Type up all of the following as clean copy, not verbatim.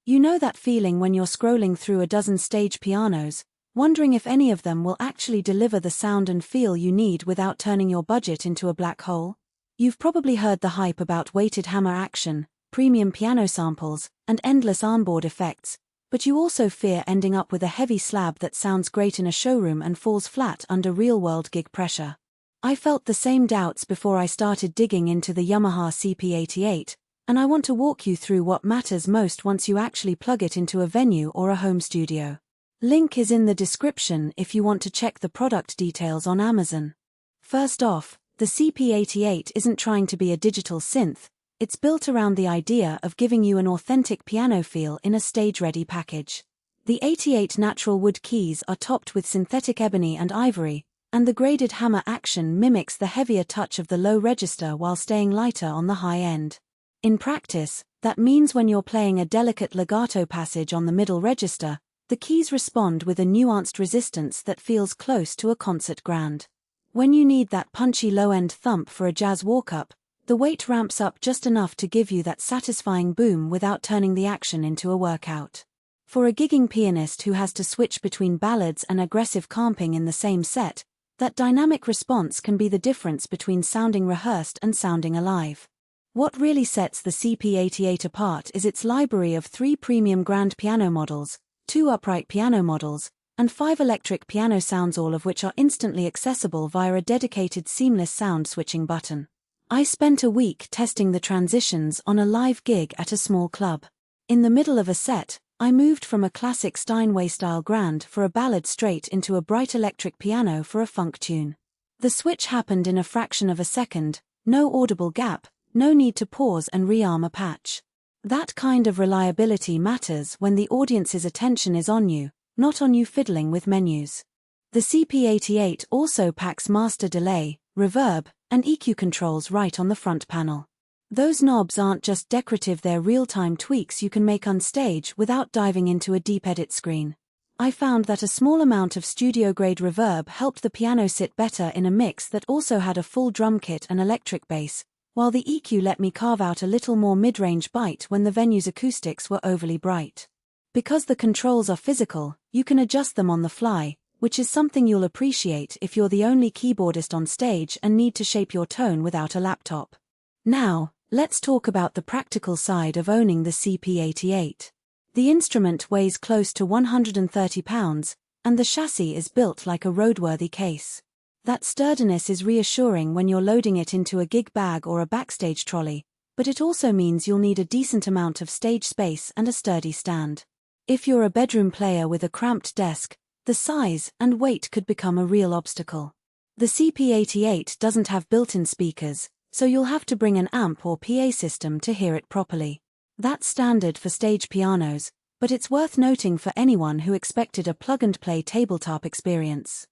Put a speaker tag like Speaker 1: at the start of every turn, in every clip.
Speaker 1: You know that feeling when you're scrolling through a dozen stage pianos, wondering if any of them will actually deliver the sound and feel you need without turning your budget into a black hole? You've probably heard the hype about weighted hammer action, premium piano samples, and endless onboard effects, but you also fear ending up with a heavy slab that sounds great in a showroom and falls flat under real-world gig pressure. I felt the same doubts before I started digging into the Yamaha CP88, and I want to walk you through what matters most once you actually plug it into a venue or a home studio. Link is in the description if you want to check the product details on Amazon. First off, the CP88 isn't trying to be a digital synth, it's built around the idea of giving you an authentic piano feel in a stage-ready package. The 88 natural wood keys are topped with synthetic ebony and ivory, and the graded hammer action mimics the heavier touch of the low register while staying lighter on the high end. In practice, that means when you're playing a delicate legato passage on the middle register, the keys respond with a nuanced resistance that feels close to a concert grand. When you need that punchy low-end thump for a jazz walk-up, the weight ramps up just enough to give you that satisfying boom without turning the action into a workout. For a gigging pianist who has to switch between ballads and aggressive comping in the same set, that dynamic response can be the difference between sounding rehearsed and sounding alive. What really sets the CP88 apart is its library of 3 premium grand piano models, 2 upright piano models, and 5 electric piano sounds, all of which are instantly accessible via a dedicated seamless sound switching button. I spent a week testing the transitions on a live gig at a small club. In the middle of a set, I moved from a classic Steinway-style grand for a ballad straight into a bright electric piano for a funk tune. The switch happened in a fraction of a second, no audible gap, no need to pause and rearm a patch. That kind of reliability matters when the audience's attention is on you, not on you fiddling with menus. The CP88 also packs master delay, reverb, and EQ controls right on the front panel. Those knobs aren't just decorative, they're real-time tweaks you can make on stage without diving into a deep edit screen. I found that a small amount of studio-grade reverb helped the piano sit better in a mix that also had a full drum kit and electric bass, while the EQ let me carve out a little more mid-range bite when the venue's acoustics were overly bright. Because the controls are physical, you can adjust them on the fly, which is something you'll appreciate if you're the only keyboardist on stage and need to shape your tone without a laptop. Now, let's talk about the practical side of owning the CP88. The instrument weighs close to 130 pounds, and the chassis is built like a roadworthy case. That sturdiness is reassuring when you're loading it into a gig bag or a backstage trolley, but it also means you'll need a decent amount of stage space and a sturdy stand. If you're a bedroom player with a cramped desk, the size and weight could become a real obstacle. The CP88 doesn't have built-in speakers, so you'll have to bring an amp or PA system to hear it properly. That's standard for stage pianos, but it's worth noting for anyone who expected a plug-and-play tabletop experience.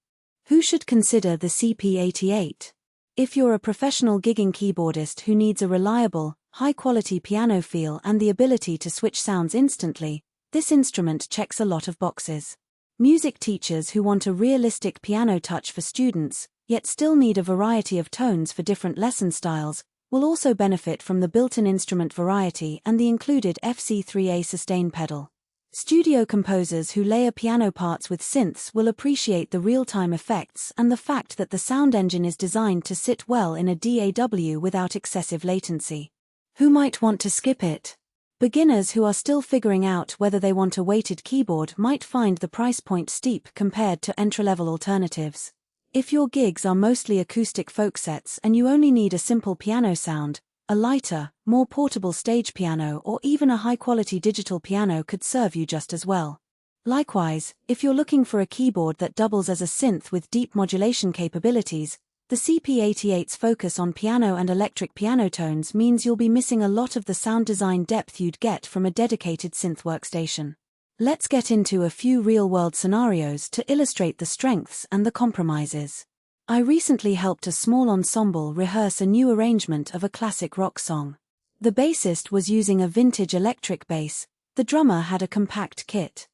Speaker 1: Who should consider the CP88? If you're a professional gigging keyboardist who needs a reliable, high-quality piano feel and the ability to switch sounds instantly, this instrument checks a lot of boxes. Music teachers who want a realistic piano touch for students, yet still need a variety of tones for different lesson styles, will also benefit from the built-in instrument variety and the included FC3A sustain pedal. Studio composers who layer piano parts with synths will appreciate the real-time effects and the fact that the sound engine is designed to sit well in a DAW without excessive latency. Who might want to skip it? Beginners who are still figuring out whether they want a weighted keyboard might find the price point steep compared to entry-level alternatives. If your gigs are mostly acoustic folk sets and you only need a simple piano sound, a lighter, more portable stage piano or even a high-quality digital piano could serve you just as well. Likewise, if you're looking for a keyboard that doubles as a synth with deep modulation capabilities, the CP88's focus on piano and electric piano tones means you'll be missing a lot of the sound design depth you'd get from a dedicated synth workstation. Let's get into a few real-world scenarios to illustrate the strengths and the compromises. I recently helped a small ensemble rehearse a new arrangement of a classic rock song. The bassist was using a vintage electric bass, the drummer had a compact kit.